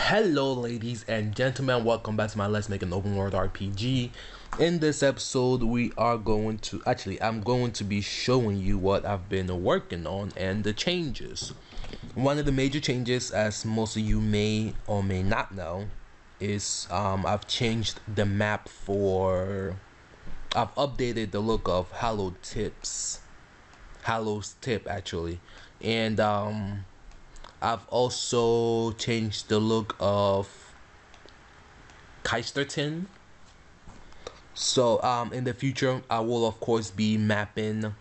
Hello ladies and gentlemen, welcome back to my Let's Make an Open World RPG. In this episode I'm going to be showing you what I've been working on and the changes. One of the major changes, as most of you may or may not know, is I've changed the map I've updated the look of Hallow's Tip actually, and I've also changed the look of Keisterton. So in the future I will of course be remapping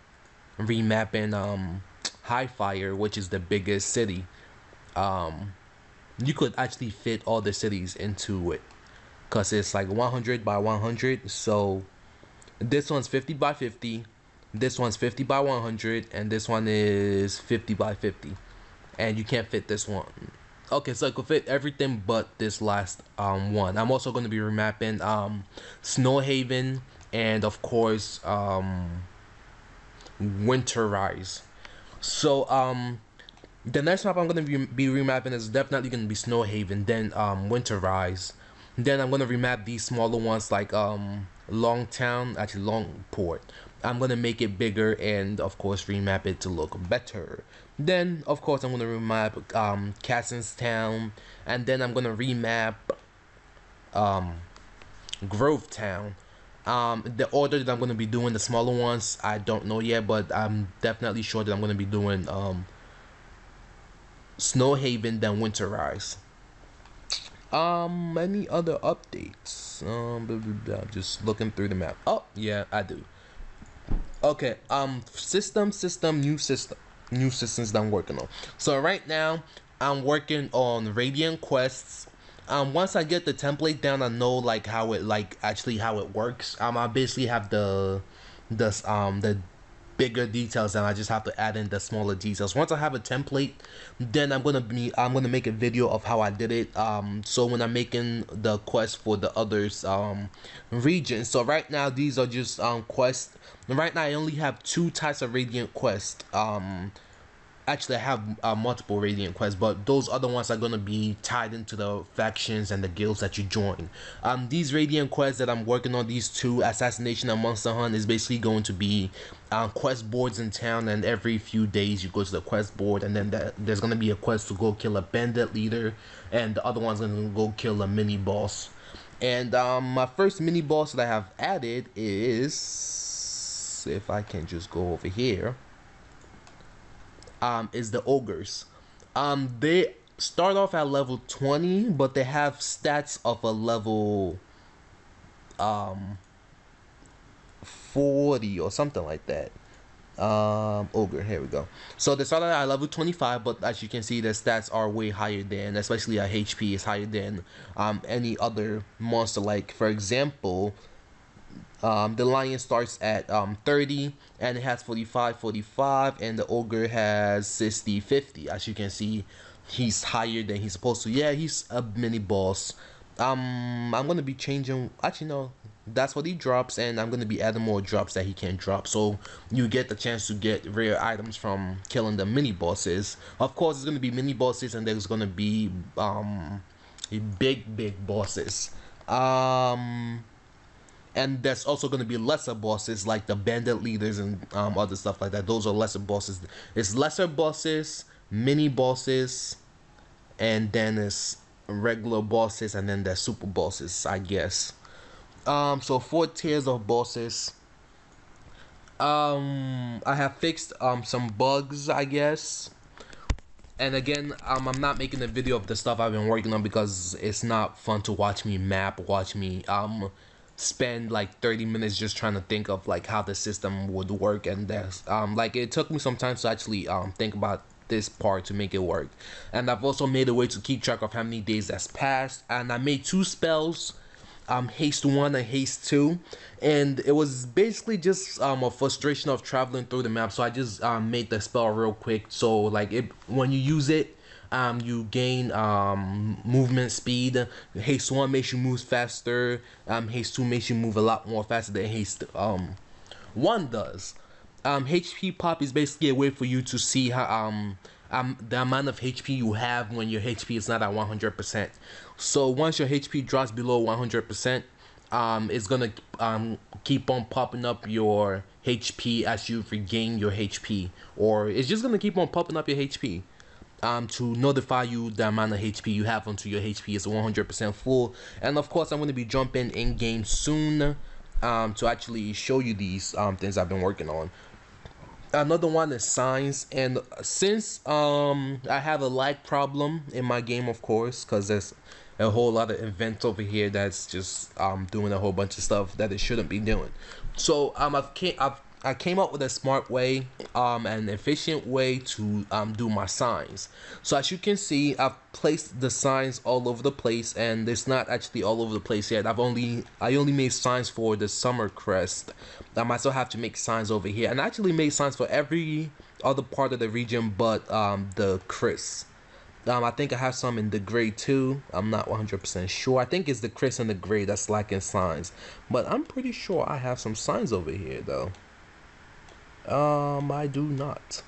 Highfire, which is the biggest city. You could actually fit all the cities into it because it's like 100 by 100. So this one's 50 by 50, this one's 50 by 100, and this one is 50 by 50. And you can't fit this one. Okay, so I could fit everything but this last one. I'm also going to be remapping DawnHaven and of course Winterize. So the next map I'm going to be remapping is definitely going to be DawnHaven, then Winterize. Then I'm going to remap these smaller ones like Longport. I'm going to make it bigger and of course remap it to look better. Then of course I'm going to remap Cassinstown, and then I'm going to remap Grovetown. The order that I'm going to be doing the smaller ones, I don't know yet, but I'm definitely sure that I'm going to be doing DawnHaven, then Winterize. Any other updates? Just looking through the map. Oh yeah, I do. Okay, new systems that I'm working on. So right now I'm working on Radiant quests. Once I get the template down, I know like how it works. I basically have the bigger details, and I just have to add in the smaller details. Once I have a template, then I'm gonna make a video of how I did it. So when I'm making the quest for the others regions. So right now these are just quests. Right now I only have 2 types of Radiant quests. Actually I have multiple Radiant quests, but those other ones are going to be tied into the factions and the guilds that you join. These Radiant quests that I'm working on, these 2, Assassination and Monster Hunt, is basically going to be quest boards in town, and every few days you go to the quest board, and then there's going to be a quest to go kill a bandit leader, and the other one's going to go kill a mini boss. And my first mini boss that I have added is, if I can just go over here, is the ogres. They start off at level 20, but they have stats of a level 40 or something like that. Ogre, here we go. So they start at level 25, but as you can see, their stats are way higher than, especially our HP is higher than any other monster. Like for example, the lion starts at 30 and it has 45, and the ogre has 50. As you can see, he's higher than he's supposed to. Yeah, he's a mini boss. I'm gonna be changing, actually no, that's what he drops, and I'm gonna be adding more drops that he can drop, so you get the chance to get rare items from killing the mini bosses. Of course, it's gonna be mini bosses, and there's gonna be big bosses. And there's also going to be lesser bosses like the bandit leaders and other stuff like that. Those are lesser bosses. It's lesser bosses, mini bosses, and then it's regular bosses, and then there's super bosses, I guess. So 4 tiers of bosses. I have fixed some bugs, I guess. And again, I'm not making a video of the stuff I've been working on because it's not fun to watch me spend like 30 minutes just trying to think of like how the system would work, and that's like it took me some time to actually think about this part to make it work. And I've also made a way to keep track of how many days that's passed, and I made 2 spells, haste 1 and haste 2, and it was basically just a frustration of traveling through the map, so I just made the spell real quick. So like when you use it, you gain movement speed. Haste 1 makes you move faster. Haste 2 makes you move a lot more faster than haste 1 does. HP pop is basically a way for you to see how the amount of HP you have when your HP is not at 100%. So once your HP drops below 100%, it's gonna keep on popping up your HP as you regain your HP, or it's just gonna keep on popping up your HP to notify you the amount of HP you have until your HP is 100% full. And of course, I'm going to be jumping in game soon to actually show you these things I've been working on. Another one is signs, and since I have a lag problem in my game, of course, because there's a whole lot of events over here that's just doing a whole bunch of stuff that it shouldn't be doing. So I came up with a smart way, an efficient way to do my signs. So as you can see, I've placed the signs all over the place, and it's not actually all over the place yet. I only made signs for the summer crest. I still have to make signs over here, and I actually made signs for every other part of the region but the crest. I think I have some in the gray too. I'm not 100% sure. I think it's the crest and the gray that's lacking signs, but I'm pretty sure I have some signs over here though. I do not.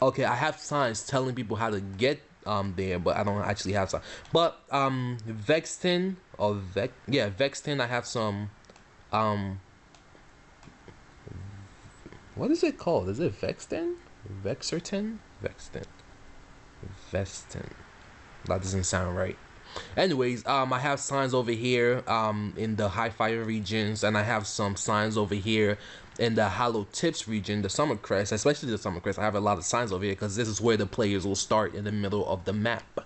Okay, I have signs telling people how to get there, but I don't actually have some. But Vexton or Vexton, I have some what is it called? Is it Vexton? Vexerton? Vexton. Veston. That doesn't sound right. Anyways, I have signs over here in the high fire regions, and I have some signs over here in the hollow tips region, the summer crest, especially the summer crest. I have a lot of signs over here because this is where the players will start, in the middle of the map.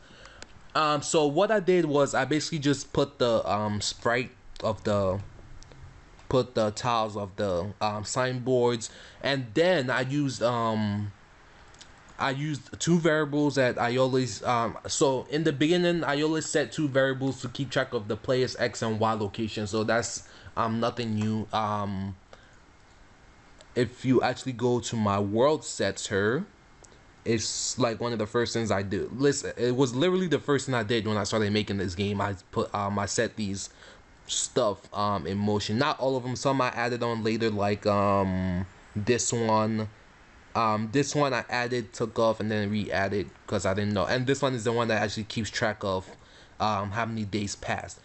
So what I did was I basically just put the sprite of the tiles of the signboards, and then I used two variables that I always so in the beginning I always set two variables to keep track of the player's X and Y location. So that's nothing new. If you actually go to my world setter, it's like one of the first things I do. Listen, it was literally the first thing I did when I started making this game. I put I set these stuff in motion. Not all of them. Some I added on later, like this one. This one I added, took off, and then re-added because I didn't know. And this one is the one that actually keeps track of how many days passed.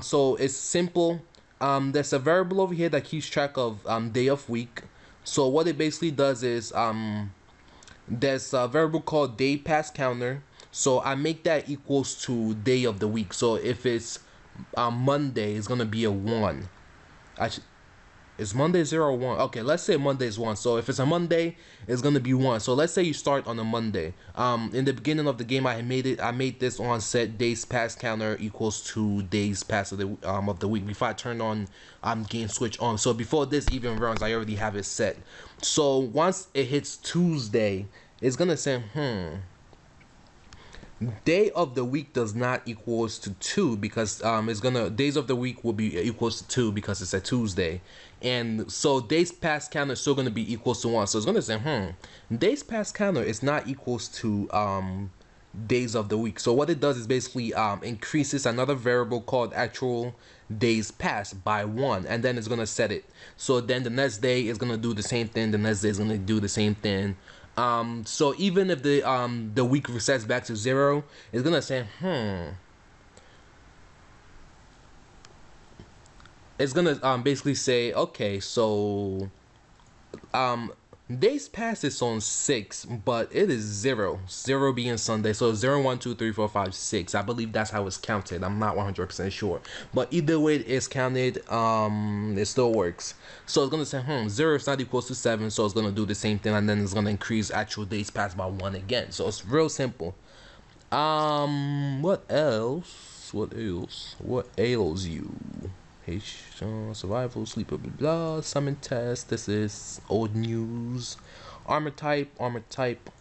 So it's simple. There's a variable over here that keeps track of day of week. So what it basically does is there's a variable called day pass counter. So I make that equals to day of the week. So if it's Monday, it's gonna be a 1. Actually, is Monday 0 or 1? Okay, let's say Monday is 1. So if it's a Monday, it's gonna be 1. So let's say you start on a Monday. In the beginning of the game, I made this on set days pass counter equals to days pass of the week before I turned on game switch on. So before this even runs, I already have it set. So once it hits Tuesday, it's gonna say day of the week does not equals to 2 because it's gonna days of the week will be equals to 2 because it's a Tuesday, and so days past counter is still gonna be equals to 1. So it's gonna say days past counter is not equals to days of the week. So what it does is basically increases another variable called actual days passed by 1, and then it's gonna set it. So then the next day is gonna do the same thing. The next day is gonna do the same thing. So even if the week resets back to 0, it's gonna say it's gonna basically say, okay, so days past is on 6, but it is 0 being Sunday. So 0 1 2 3 4 5 6. I believe that's how it's counted. I'm not 100% sure, but either way it is counted, it still works. So it's gonna say 0 is not equals to 7, so it's gonna do the same thing, and then it's gonna increase actual days passed by 1 again. So it's real simple. What else? What ails you? Survival, sleep, blah, blah, blah, summon test. This is old news. Armor type,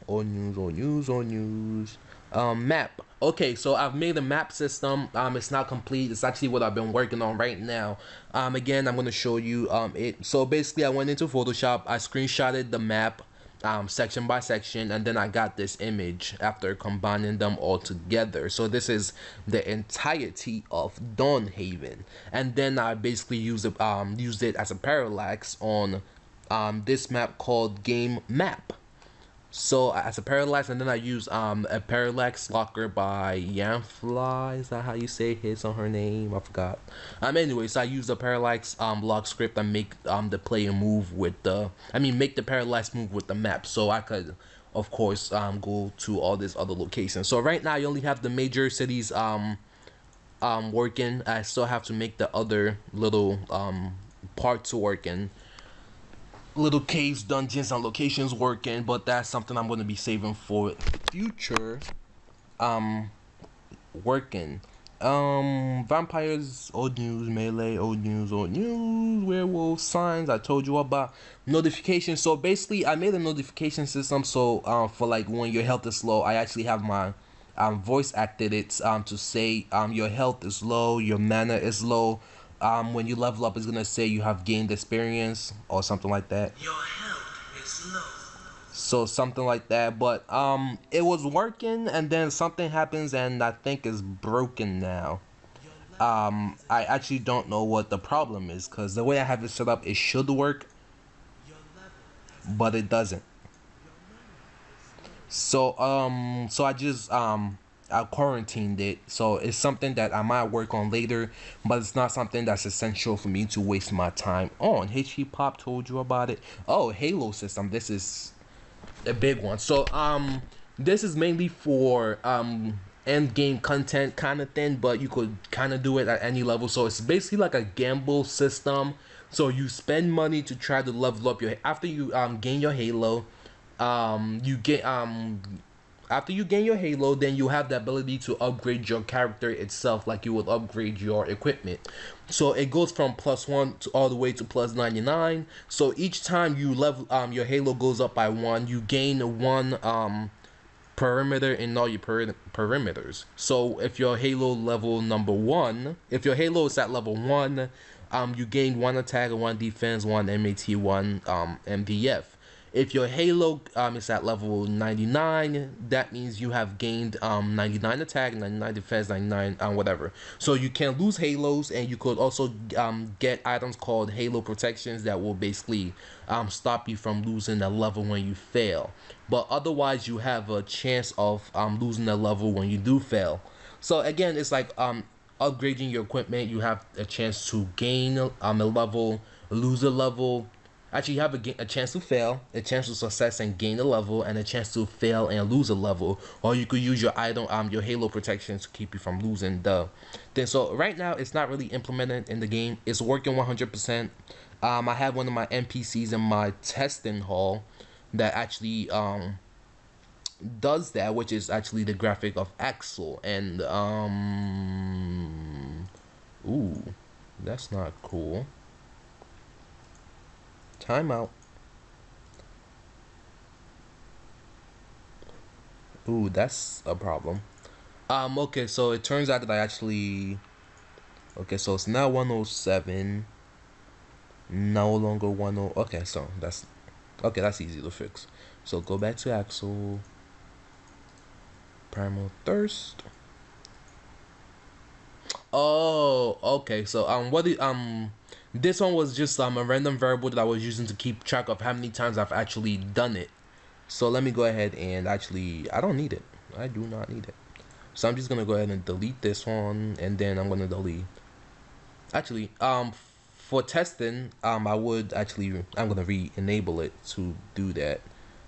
old news. Map. Okay, so I've made a map system. It's not complete. It's actually what I've been working on right now. Again, I'm going to show you it. So basically, I went into Photoshop. I screenshotted the map section by section, and then I got this image after combining them all together. So this is the entirety of DawnHaven, and then I basically used it as a parallax on this map called game map. So as a parallax, and then I use a parallax locker by Yamfly. Is that how you say his or her name? I forgot. Anyways, I use the parallax lock script and make the player move with the make the parallax move with the map, so I could of course go to all these other locations. So right now you only have the major cities working. I still have to make the other little parts working, little caves, dungeons, and locations working, but that's something I'm going to be saving for future working. Vampires, old news, melee, old news, werewolf signs. I told you about notifications. So basically I made a notification system, so for like when your health is low, I actually have my voice acted it to say your health is low, your mana is low. When you level up, it's gonna say you have gained experience or something like that. Your health is low. So something like that, but it was working, and then something happens, and I think it's broken now. I actually don't know what the problem is, because the way I have it set up, it should work, but it doesn't. So so I just I quarantined it, so it's something that I might work on later, but it's not something that's essential for me to waste my time on. HP Pop told you about it. Oh, Halo system, this is a big one. So this is mainly for end game content kind of thing, but you could kind of do it at any level. So it's basically like a gamble system. So you spend money to try to level up your, after you gain your Halo, you get after you gain your Halo, then you have the ability to upgrade your character itself like you would upgrade your equipment. So it goes from +1 to all the way to +99. So each time you level your Halo goes up by 1, you gain 1 perimeter in all your perimeters. So if your Halo level number 1, if your Halo is at level 1, you gain 1 attack, 1 defense, 1 MAT, 1 MDF. If your Halo is at level 99, that means you have gained 99 attack, 99 defense, 99 whatever. So you can lose Halos, and you could also get items called Halo protections that will basically stop you from losing a level when you fail. But otherwise, you have a chance of losing a level when you do fail. So again, it's like upgrading your equipment. You have a chance to gain a level, lose a level. Actually, you have a chance to fail, a chance to success and gain a level, and a chance to fail and lose a level. Or you could use your item, your Halo protections to keep you from losing the thing. So right now, it's not really implemented in the game. It's working 100%. I have one of my NPCs in my testing hall that actually does that, which is actually the graphic of Axel. And ooh, that's not cool. Timeout. Ooh, that's a problem. Okay, so it turns out that I actually... Okay, so it's now 107. No longer 10. Okay, so that's... Okay, that's easy to fix. So go back to Axel. Primal Thirst. Oh, okay. So this one was just a random variable that I was using to keep track of how many times I've actually done it. So let me go ahead and actually, I don't need it. I do not need it. So I'm just gonna go ahead and delete this one, and then I'm gonna delete. Actually, for testing, I'm gonna re-enable it to do that.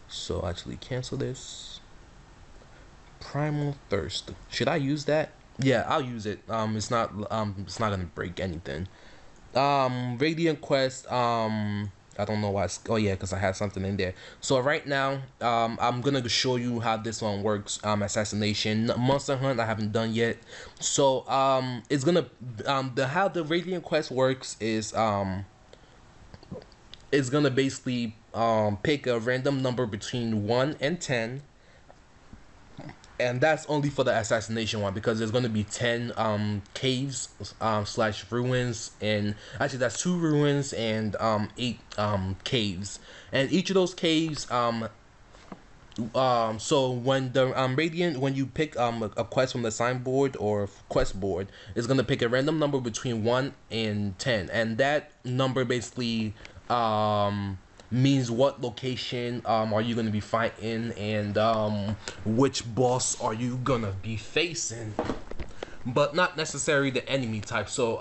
So actually cancel this. Primal Thirst. Should I use that? Yeah, I'll use it. It's not gonna break anything. Radiant Quest, I don't know why. Oh yeah, because I had something in there. So right now, I'm gonna show you how this one works. Assassination, Monster Hunt, I haven't done yet. So it's gonna how the Radiant Quest works is it's gonna basically pick a random number between 1 and 10. And that's only for the assassination one, because there's going to be 10 caves slash ruins, and actually that's 2 ruins and 8 caves, and each of those caves so when the Radiant, when you pick a quest from the signboard or quest board, it's going to pick a random number between 1 and 10, and that number basically means what location are you gonna be fighting, and which boss are you gonna be facing, but not necessarily the enemy type. So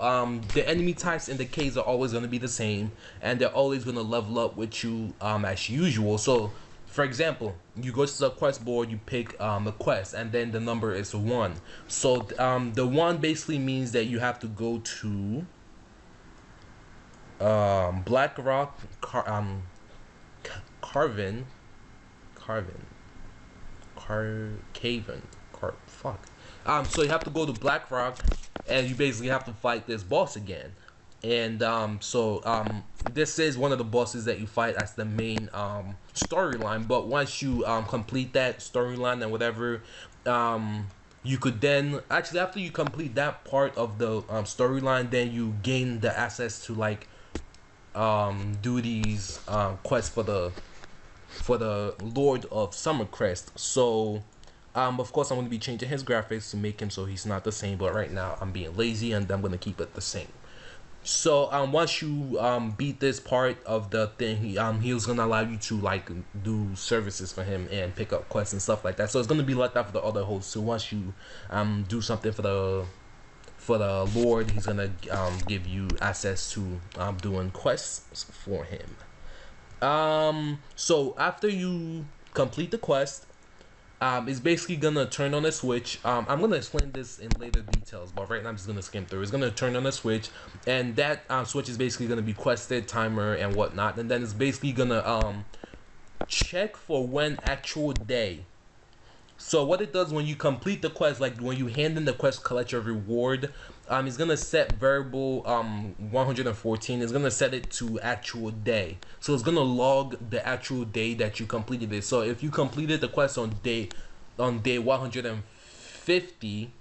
the enemy types in the caves are always going to be the same, and they're always going to level up with you as usual. So for example, you go to the quest board, you pick a quest, and then the number is 1. So the 1 basically means that you have to go to Black Rock, Caven, fuck. So you have to go to Black Rock, and you basically have to fight this boss again. And this is one of the bosses that you fight as the main storyline. But once you complete that storyline and whatever, you could then actually, after you complete that part of the storyline, then you gain the access to like do these quests for the Lord of Summercrest. So of course I'm going to be changing his graphics to make him so he's not the same, but right now I'm being lazy and I'm going to keep it the same. So once you beat this part of the thing, he was going to allow you to like do services for him and pick up quests and stuff like that. So it's going to be like that for the other hosts. So once you do something for the Lord, he's going to give you access to doing quests for him. So after you complete the quest, it's basically gonna turn on a switch. I'm gonna explain this in later details, but right now I'm just gonna skim through. It's gonna turn on a switch, and that switch is basically gonna be quested, timer, and whatnot. And then it's basically gonna check for when actual day. So what it does when you complete the quest, like when you hand in the quest, collect your reward, it's gonna set variable 114. It's gonna set it to actual day. So it's gonna log the actual day that you completed it. So if you completed the quest on day 150,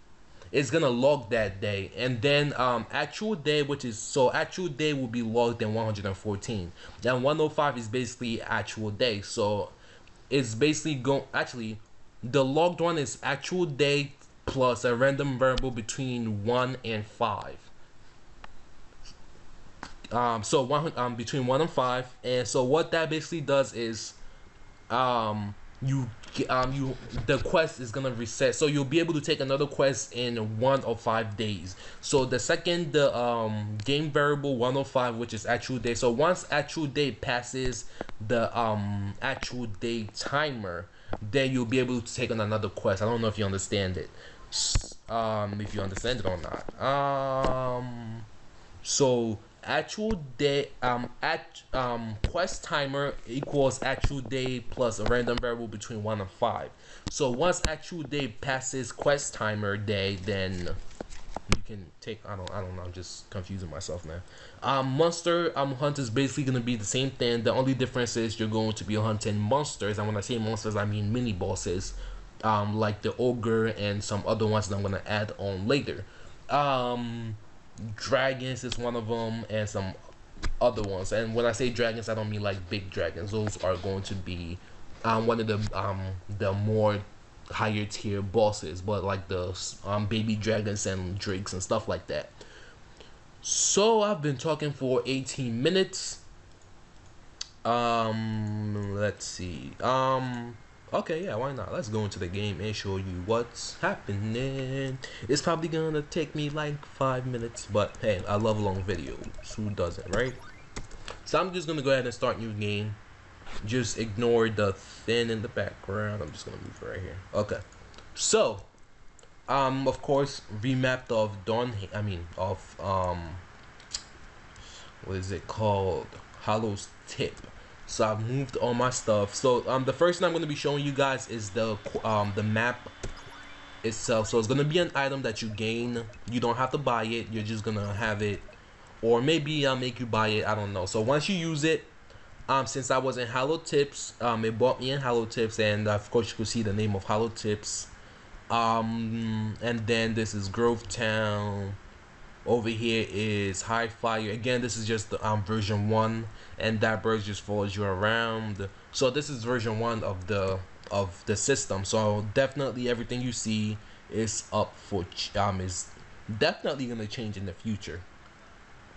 it's gonna log that day, and then actual day, which is, so actual day will be logged in 114. Then 105 is basically actual day. So it's basically actually, the logged one is actual day plus a random variable between 1 and 5. So between 1 and 5, and so what that basically does is the quest is gonna reset, so you'll be able to take another quest in 1 or 5 days. So the second the game variable 105, which is actual day, so once actual day passes the actual day timer, then you'll be able to take on another quest. I don't know if you understand it. If you understand it or not. So actual day quest timer equals actual day plus a random variable between 1 and 5. So once actual day passes quest timer day, then you can take, I don't know, I'm just confusing myself now. Monster hunt is basically gonna be the same thing. The only difference is you're going to be hunting monsters, and when I say monsters, I mean mini bosses, like the ogre and some other ones that I'm gonna add on later. Dragons is one of them, and some other ones. And when I say dragons, I don't mean like big dragons. Those are going to be one of the more higher tier bosses, but like the baby dragons and drakes and stuff like that. So I've been talking for 18 minutes. Let's see. Okay, yeah, why not? Let's go into the game and show you what's happening. It's probably gonna take me like 5 minutes, but hey, I love long videos. Who doesn't, right? So I'm just gonna go ahead and start new game. Just ignore the thin in the background. I'm just gonna move right here. Okay. So, of course, remapped of what is it called? Hollow's Tip. So I've moved all my stuff. So the first thing I'm gonna be showing you guys is the map itself. So it's gonna be an item that you gain. You don't have to buy it. You're just gonna have it, or maybe I'll make you buy it. I don't know. So once you use it, since I was in Hollow Tips, it bought me in Hollow Tips, and of course you can see the name of Hollow Tips. And then this is Grove Town. Over here is High Flyer. Again, this is just the version 1, and that bird just follows you around. So this is version 1 of the system. So definitely everything you see is up for is definitely gonna change in the future.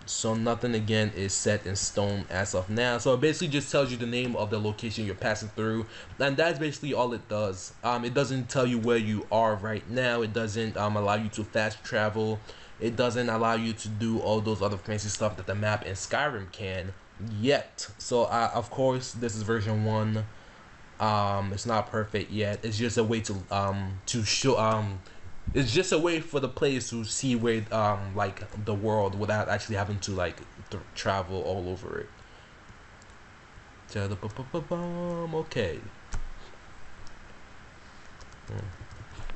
So nothing again is set in stone as of now. So it basically just tells you the name of the location you're passing through, and that's basically all it does. It doesn't tell you where you are right now. It doesn't allow you to fast travel. It doesn't allow you to do all those other fancy stuff that the map in Skyrim can yet. So of course this is version 1. It's not perfect yet. It's just a way to show it's just a way for the players to see where like the world without actually having to like travel all over it. Okay.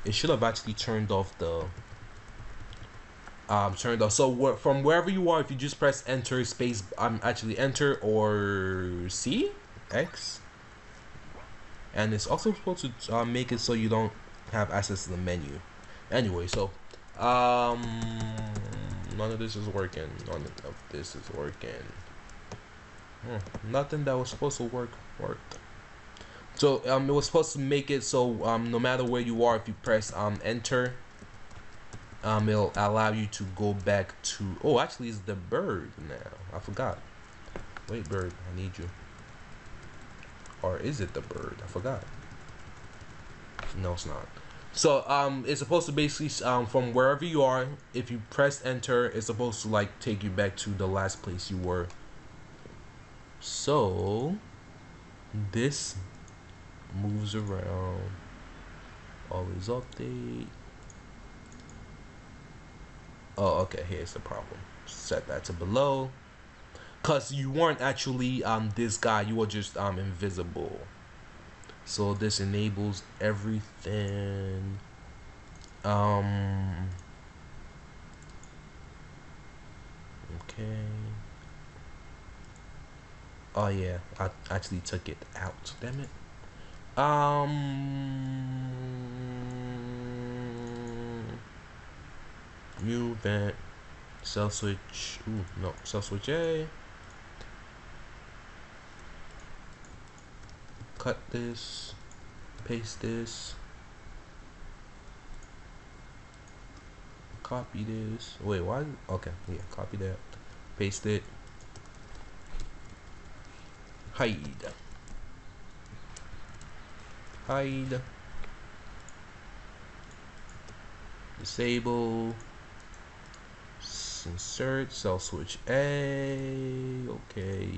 It should have actually turned off the so from wherever you are, if you just press enter space actually enter or C X, and it's also supposed to make it so you don't have access to the menu. Anyway, so none of this is working. None of this is working. Nothing that was supposed to work worked. So it was supposed to make it so no matter where you are, if you press enter, it'll allow you to go back to, oh, actually it's the bird now. I forgot. Wait, bird, I need you. Or is it the bird? I forgot. No, it's not. So it's supposed to basically from wherever you are, if you press enter, it's supposed to like take you back to the last place you were. So this moves around. Always update. Oh, okay, here's the problem. Set that to below, cause you weren't actually this guy, you were just invisible. So this enables everything. Okay. Oh yeah, I actually took it out. Damn it. New event. Cell switch. Ooh, no. Cell switch A. Cut this, paste this, copy this. Wait, why? Okay, yeah, copy that, paste it, hide, disable, insert, cell switch A, okay,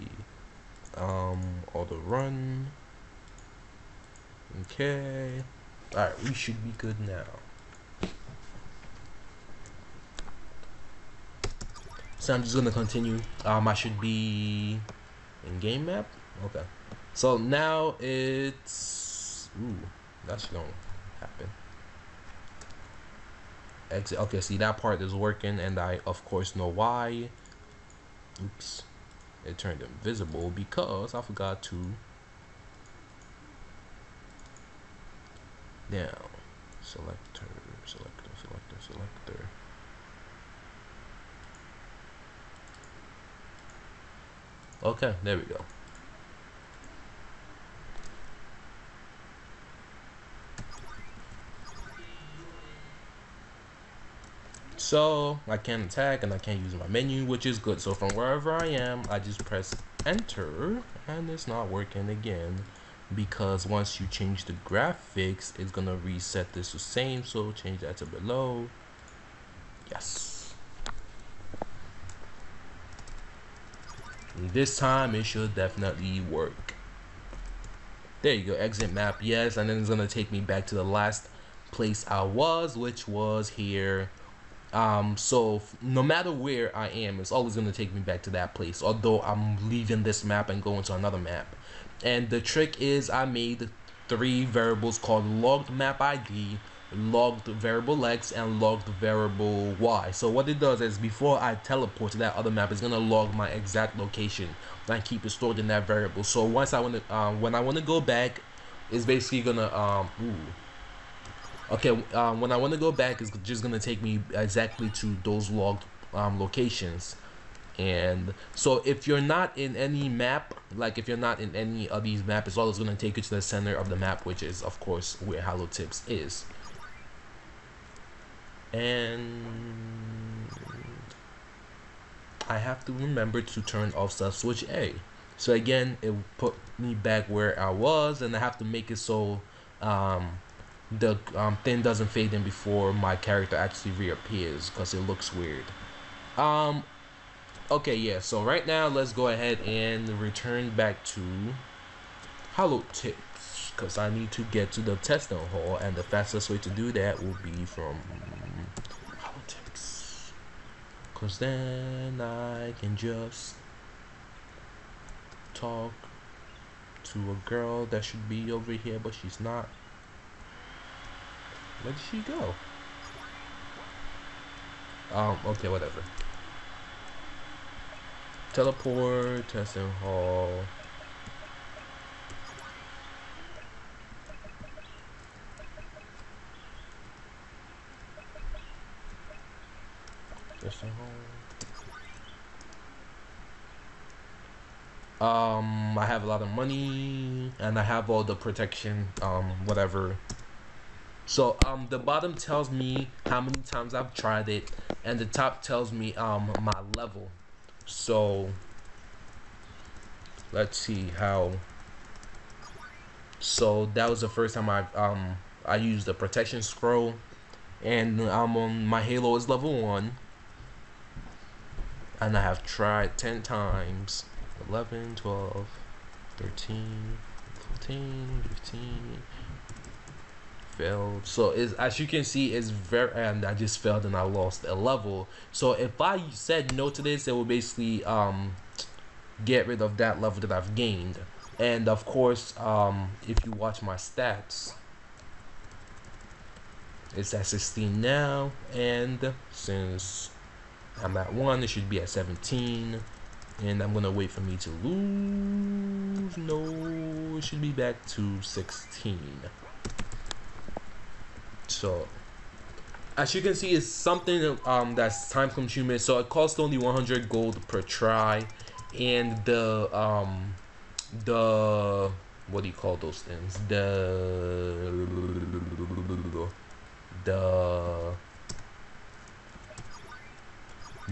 auto run. Okay. Alright, we should be good now. So I'm just gonna continue. I should be in game map. Okay. So now it's that's gonna happen. Exit. Okay, see that part is working, and I of course know why. Oops. It turned invisible because I forgot to down, selector. Okay, there we go. So I can't attack and I can't use my menu, which is good. So from wherever I am, I just press enter, and it's not working again. Because once you change the graphics, it's gonna reset this the same. So change that to below. Yes. And this time it should definitely work. There you go. Exit map. Yes, and then it's gonna take me back to the last place I was, which was here. So no matter where I am, it's always gonna take me back to that place. Although I'm leaving this map and going to another map. And the trick is I made 3 variables called logged map ID, logged variable X, and logged variable Y. So what it does is before I teleport to that other map, it's gonna log my exact location and keep it stored in that variable. So once I want to, when I want to go back, it's basically gonna when I want to go back, it's just gonna take me exactly to those logged locations. And so if you're not in any map, like if you're not in any of these maps, it's always going to take you to the center of the map, which is of course where Hollow Tips is. And I have to remember to turn off self switch A. So again, it put me back where I was, and I have to make it so the thing doesn't fade in before my character actually reappears, because it looks weird. Okay, yeah, so right now let's go ahead and return back to Hollow Tips, because I need to get to the testing hall, and the fastest way to do that will be from Hollow Tips, because then I can just talk to a girl that should be over here, but she's not. Where did she go? Okay, whatever. Teleport, testing hall. Testing hall. I have a lot of money, and I have all the protection, whatever. So the bottom tells me how many times I've tried it, and the top tells me my level. So let's see how. So that was the first time I used the protection scroll, and I'm on my Halo is level 1, and I have tried 10 times. 11, 12, 13, 14, 15. Failed. So as you can see, it's very, and I just failed and I lost a level. So if I said no to this, it will basically get rid of that level that I've gained. And of course, if you watch my stats, it's at 16 now, and since I'm at 1, it should be at 17. And I'm gonna wait for me to lose. No, it should be back to 16. So as you can see, it's something that's time consuming. So it costs only 100 gold per try, and the what do you call those things,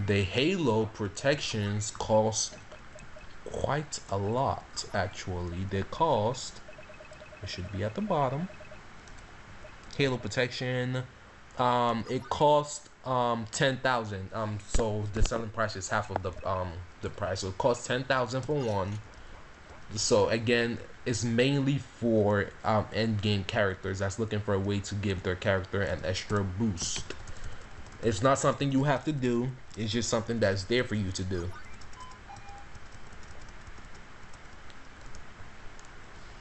the Halo protections cost quite a lot. Actually, they cost, it should be at the bottom, Halo protection, it costs 10,000. So the selling price is half of the price. So it costs 10,000 for one. So again, it's mainly for end game characters that's looking for a way to give their character an extra boost. It's not something you have to do, it's just something that's there for you to do.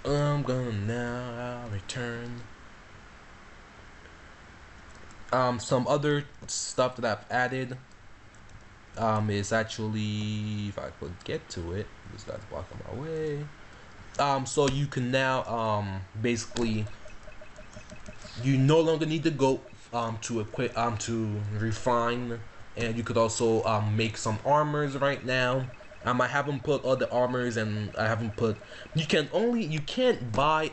I'm gonna now return some other stuff that I've added. Is actually, if I could get to it, this guy's blocking my way. So you can now basically, you no longer need to go to equip, to refine, and you could also make some armors right now. I haven't put all the armors, and I haven't put, you can't buy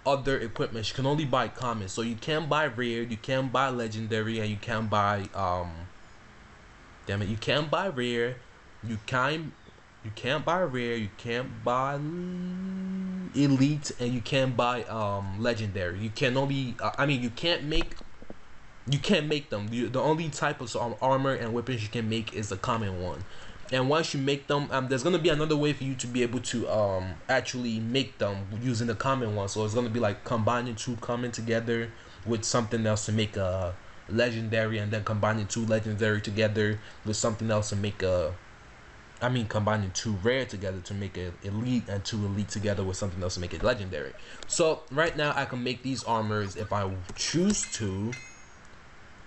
other equipment. You can only buy common. So you can buy rare, you can buy legendary, and you can buy damn it, you can buy rare, you can't buy rare, you can't buy elite, and you can't buy legendary. You can only you can't make them. The only type of armor and weapons you can make is the common one. And once you make them, there's gonna be another way for you to be able to actually make them using the common one. So it's gonna be like combining two common together with something else to make a legendary, and then combining two legendary together with something else to make a, combining two rare together to make an elite, and two elite together with something else to make it legendary. So right now I can make these armors if I choose to,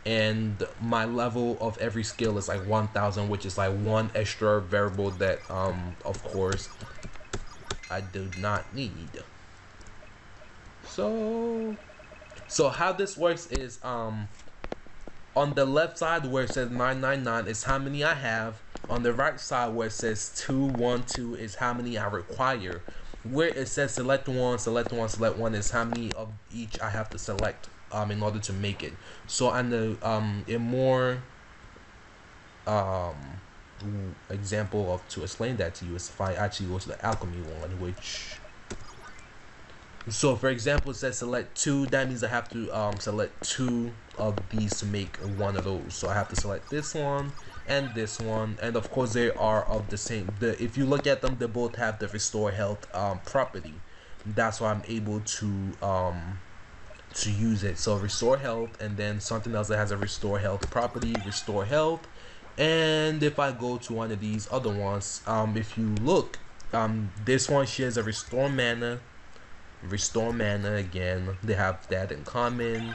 and my level of every skill is like 1,000, which is like one extra variable that of course I do not need. So how this works is on the left side where it says 999 is how many I have. On the right side where it says 212 is how many I require. Where it says select one, select one, select one is how many of each I have to select in order to make it. So on the example of to explain that to you is if I actually go to the alchemy one, which, so for example, it says select 2. That means I have to select 2 of these to make one of those. So I have to select this one and this one, and of course they are of the same. If you look at them, they both have the restore health property. That's why I'm able to use it. So restore health, and then something else that has a restore health property, restore health. And if I go to one of these other ones, if you look, this one shares a restore mana again. They have that in common,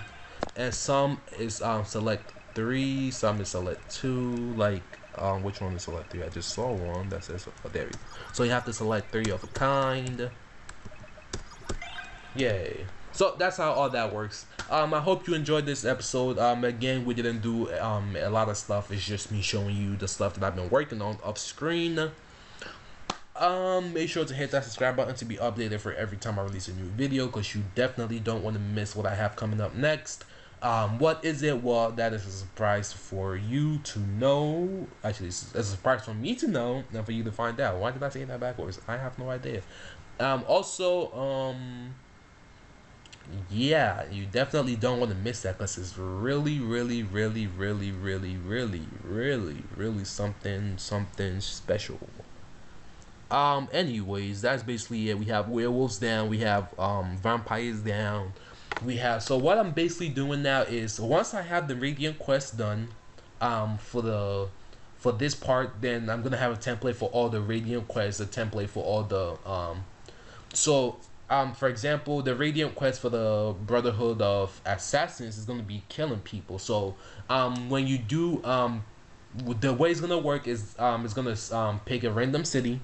and some is select 3, some is select 2. Like which one is select 3? I just saw one that says, oh, there we go. So you have to select 3 of a kind. Yay. So that's how all that works. I hope you enjoyed this episode. Again, we didn't do a lot of stuff. It's just me showing you the stuff that I've been working on off screen. Make sure to hit that subscribe button to be updated for every time I release a new video, because you definitely don't want to miss what I have coming up next. What is it? Well, that is a surprise for you to know. Actually, it's a surprise for me to know and for you to find out. Why did I say that backwards? I have no idea. Yeah, you definitely don't want to miss that, because it's really something special. Anyways, that's basically it. We have werewolves down, we have vampires down, we have, so what I'm basically doing now is, once I have the radiant quest done for this part, then I'm gonna have a template for all the radiant quests, a template for all the for example, the radiant quest for the Brotherhood of Assassins is going to be killing people. So when you do, the way it's going to work is it's going to pick a random city,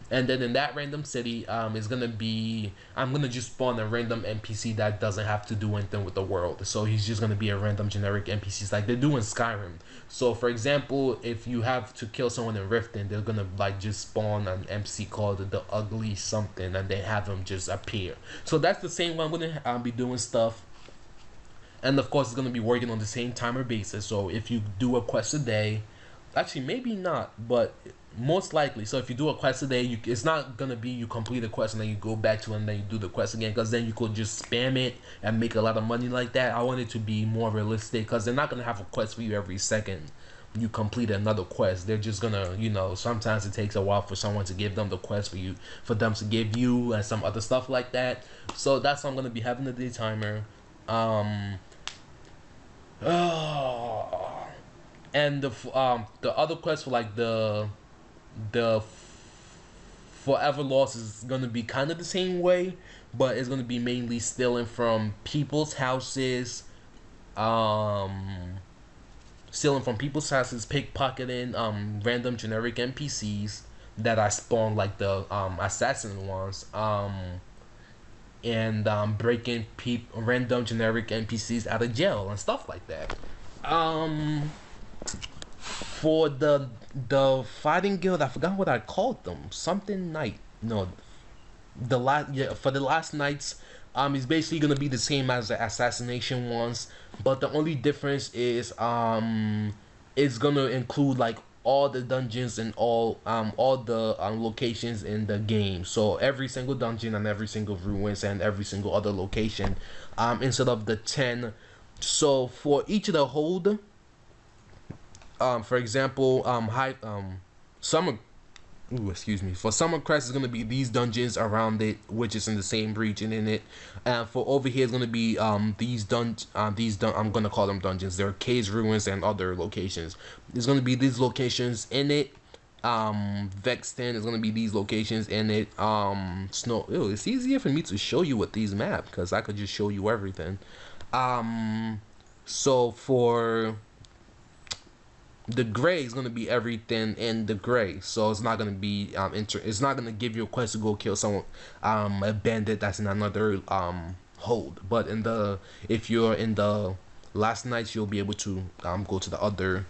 and then in that random city is going to be, I'm going to just spawn a random NPC that doesn't have to do anything with the world. So he's just going to be a random generic NPC like they do in Skyrim. So for example, if you have to kill someone in Riften, they're going to like just spawn an NPC called the Ugly something, and they have him just appear. So that's the same way I'm going to be doing stuff. And of course, it's going to be working on the same timer basis. So if you do a quest a day, actually maybe not, but most likely. So if you do a quest a day, it's not gonna be you complete a quest and then you go back to it and then you do the quest again, because then you could just spam it and make a lot of money like that. I want it to be more realistic, because they're not gonna have a quest for you every second you complete another quest. They're just gonna, you know, sometimes it takes a while for someone to give them the quest for them to give you, and some other stuff like that. So that's why I'm gonna be having the day timer. And the other quest for like the Forever Lost is gonna be kind of the same way, but it's gonna be mainly stealing from people's houses, pickpocketing random generic NPCs that I spawn, like the assassin ones, and breaking random generic NPCs out of jail and stuff like that. For the fighting guild, I forgot what I called them. Something night. No, for the last nights, it's basically gonna be the same as the assassination ones, but the only difference is it's gonna include like all the dungeons and all the locations in the game. So every single dungeon and every single ruins and every single other location, instead of the 10. So for each of the hold, for example, Summer Crest is gonna be these dungeons around it, which is in the same region in it. And for over here is gonna be I'm gonna call them dungeons. They're caves, ruins, and other locations. There's gonna be these locations in it. Vexton is gonna be these locations in it. Snow. Ew, it's easier for me to show you with these maps, because I could just show you everything. So for the gray is gonna be everything in the gray, so it's not gonna be it's not gonna give you a quest to go kill someone, a bandit that's in another hold. But if you're in the last nights, you'll be able to go to the other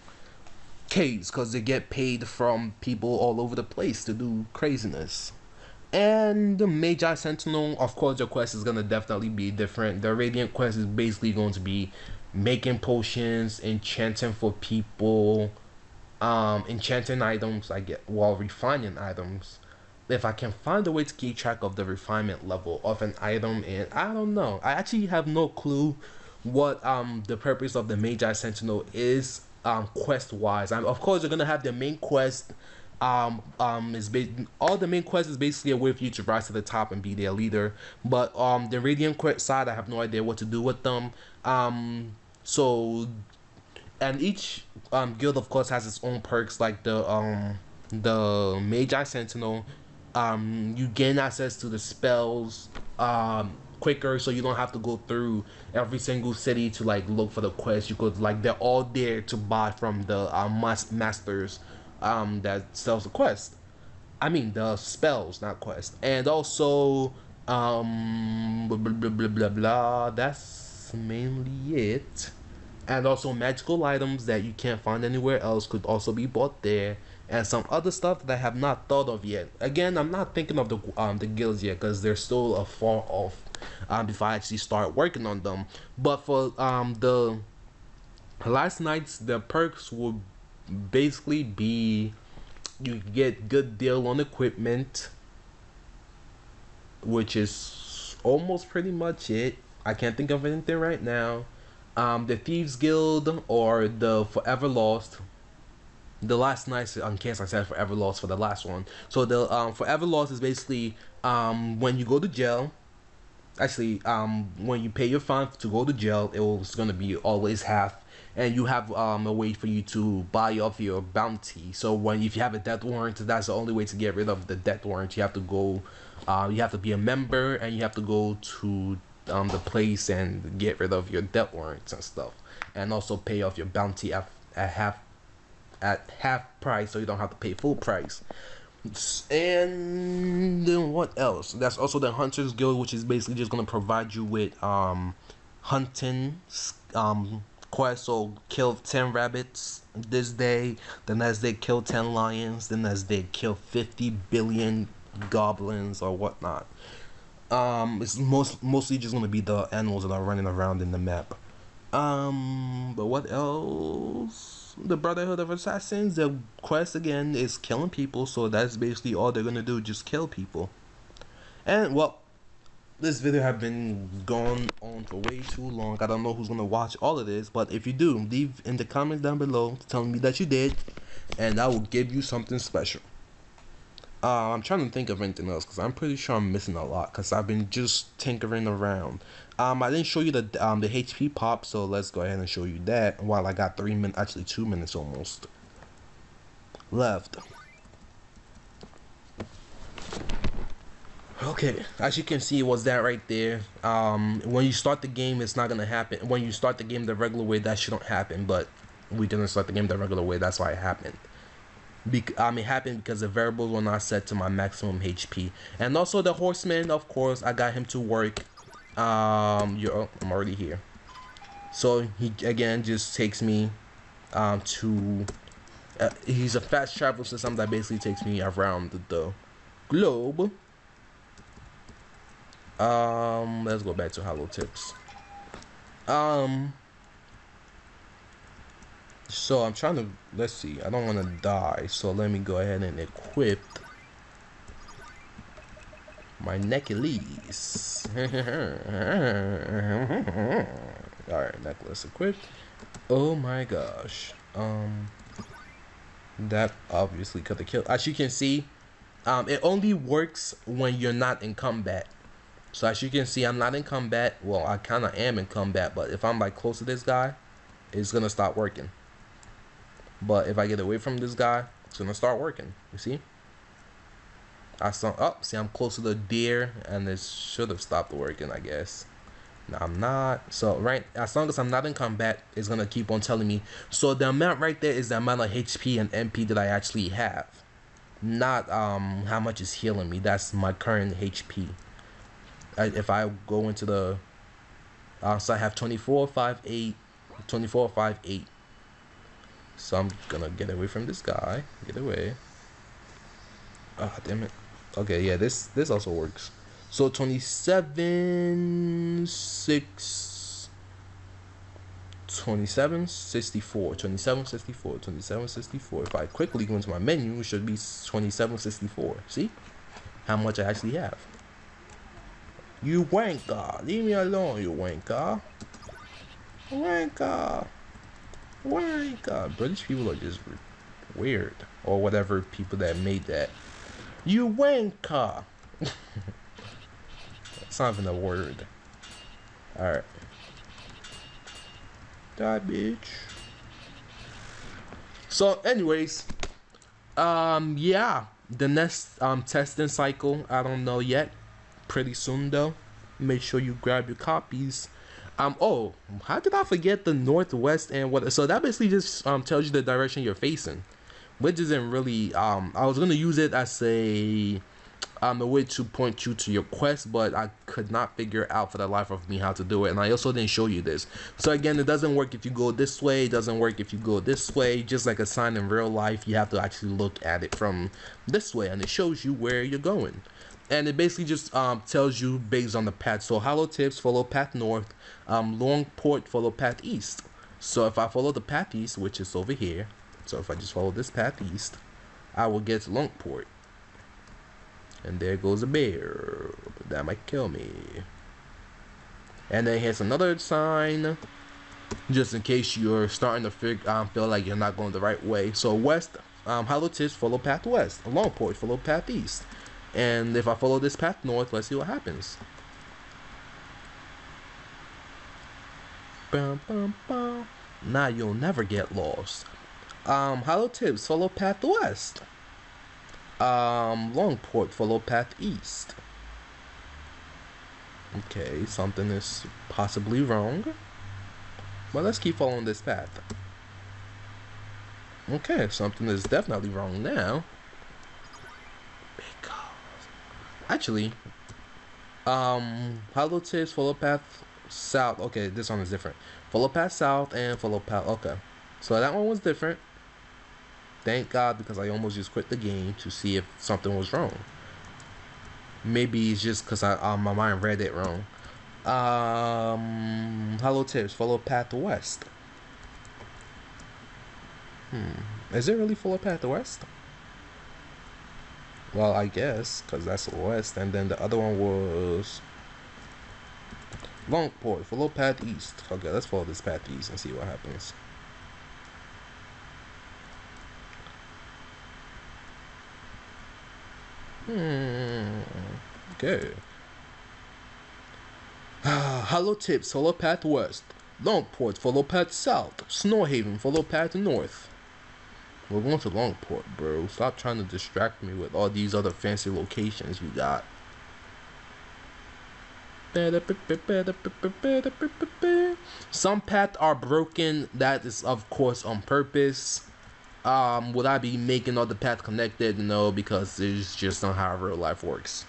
caves, because they get paid from people all over the place to do craziness. And the Magi Sentinel, of course, your quest is gonna definitely be different. The Radiant quest is basically going to be making potions, enchanting for people, enchanting items, I get, well, refining items. If I can find a way to keep track of the refinement level of an item, and I don't know, I actually have no clue what the purpose of the Magi Sentinel is quest wise. Of course you're gonna have the main quest. All the main quest is basically a way for you to rise to the top and be their leader. But the Radiant quest side, I have no idea what to do with them. So, and each guild of course has its own perks, like the Magi Sentinel. You gain access to the spells quicker, so you don't have to go through every single city to like look for the quest. You could, like, they're all there to buy from the masters that sells the quest. I mean the spells, not quest. And also blah blah blah blah blah. That's mainly it. And also magical items that you can't find anywhere else could also be bought there, and some other stuff that I have not thought of yet. Again, I'm not thinking of the guilds yet because they're still a far off before I actually start working on them. But for the last nights, the perks will basically be, you get good deal on equipment, which is almost pretty much it. I can't think of anything right now. The Thieves Guild or the Forever Lost. The last night, in case I said Forever Lost for the last one. So the Forever Lost is basically when you go to jail. Actually, when you pay your fine to go to jail, it was gonna be always half, and you have a way for you to buy off your bounty. So if you have a death warrant, that's the only way to get rid of the death warrant. You have to go, you have to be a member, and you have to go to the place and get rid of your death warrants and stuff, and also pay off your bounty at half price, so you don't have to pay full price. And then what else? That's also the Hunters Guild, which is basically just gonna provide you with hunting quest. So kill 10 rabbits this day, the next day kill 10 lions, the next day kill 50 billion goblins or whatnot. It's mostly just gonna be the animals that are running around in the map. But what else? The Brotherhood of Assassins, the quest again is killing people, so that's basically all they're gonna do, just kill people. And well, this video have been going on for way too long. I don't know who's gonna watch all of this, but if you do, leave in the comments down below telling me that you did, and I will give you something special. I'm trying to think of anything else because I'm pretty sure I'm missing a lot because I've been just tinkering around. I didn't show you the HP pop, so let's go ahead and show you that while I got 3 minutes, actually 2 minutes almost left. Okay, as you can see, it was that right there. When you start the game, it's not gonna happen. When you start the game the regular way, that shouldn't happen, but we didn't start the game the regular way. That's why it happened. It happened because the variables were not set to my maximum HP. And also the horseman, of course, I got him to work. I'm already here. So he again just takes me to he's a fast travel system that basically takes me around the globe. Let's go back to Hollow Tips. So I'm trying to, let's see, I don't want to die, so let me go ahead and equip my necklace. Alright, necklace equipped. Oh my gosh. That obviously could have killed. As you can see, it only works when you're not in combat. So as you can see, I'm not in combat. Well, I kind of am in combat, but if I'm like close to this guy, it's gonna stop working. But if I get away from this guy, it's gonna start working. You see? See, I'm close to the deer, and it should have stopped working, I guess. No, I'm not. So as long as I'm not in combat, it's gonna keep on telling me. So the amount right there is the amount of HP and MP that I actually have, not how much is healing me. That's my current HP. If I go into the so I have 24, 5, 8, 24, 5, 8. So I'm gonna get away from this guy. Get away. Ah, damn it. Okay, yeah, this also works. So 27, 6, 2764, 2764, 2764. If I quickly go into my menu, it should be 2764. See how much I actually have. You wanker, leave me alone, you wanker. Wanker. Wanker. British people are just weird, or whatever people that made that. You wanker. It's not even a word. Alright. Die, bitch. So anyways, yeah, the next testing cycle, I don't know yet. Pretty soon though. Make sure you grab your copies. Oh, how did I forget the northwest and what? So that basically just tells you the direction you're facing, which isn't really I was gonna use it as a way to point you to your quest, but I could not figure out for the life of me how to do it, and I also didn't show you this. So again, it doesn't work if you go this way, it doesn't work if you go this way. Just like a sign in real life, you have to actually look at it from this way, and it shows you where you're going. And it basically just tells you based on the path. So hollow tips follow path north, Longport follow path east. So if I follow the path east, which is over here, so if I just follow this path east, I will get to Longport. And there goes a bear. That might kill me. And then here's another sign, just in case you're starting to feel like you're not going the right way. So west, hollow tips follow path west, Longport follow path east. And if I follow this path north, let's see what happens. Bum, bum, bum. Now you'll never get lost. Hollow tips follow path west. Longport follow path east. Okay, something is possibly wrong. But let's keep following this path. Okay, something is definitely wrong now. Actually, hollow tips follow path south. Okay, this one is different. Follow path south and follow path. Okay, so that one was different. Thank God, because I almost just quit the game to see if something was wrong. Maybe it's just because my mind read it wrong. Hollow tips follow path west. Is it really follow path west? Well, I guess, because that's the west, and then the other one was Longport, follow path east. Okay, let's follow this path east and see what happens. Okay. Hollow tips, follow path west. Longport, follow path south. DawnHaven, follow path north. We're going to Longport, bro. Stop trying to distract me with all these other fancy locations you got. Some paths are broken. That is, of course, on purpose. Would I be making all the paths connected? No, because it's just not how real life works.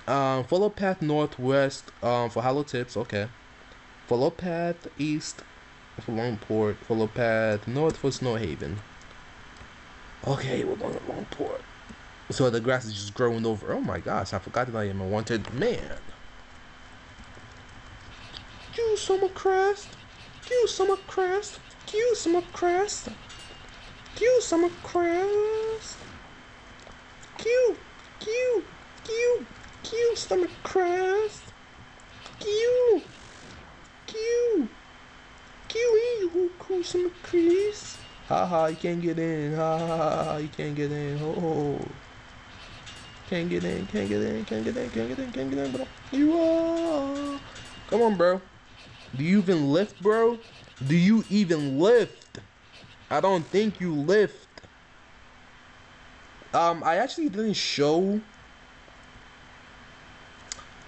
Follow path northwest for hollow tips. Okay. Follow path east for Longport. Follow path north for DawnHaven. Okay, we're going to Longport. So the grass is just growing over. Oh my gosh, I forgot that I am a wanted man. You summer crest. You summer crest. You summer crest. You summer crest. Q. Summer crest. Q. Who summer crest. Haha, you can't get in. Haha, you can't get in. Oh, can't get in, bro. You are. Come on, bro. Do you even lift, bro? Do you even lift? I don't think you lift. I actually didn't show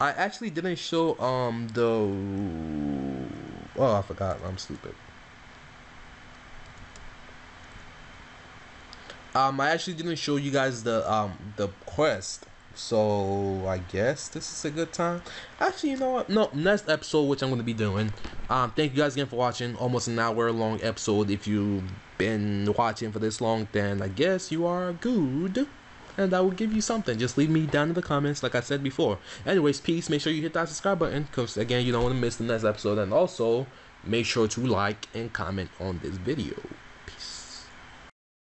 the. Oh, I forgot. I'm stupid. I actually didn't show you guys the quest, so I guess this is a good time. Actually, you know what? No, next episode, which I'm gonna be doing. Thank you guys again for watching. Almost an hour long episode. If you've been watching for this long, then I guess you are good, and I will give you something. Just leave me down in the comments, like I said before. Anyways, peace. Make sure you hit that subscribe button, because again, you don't want to miss the next episode, and also make sure to like and comment on this video.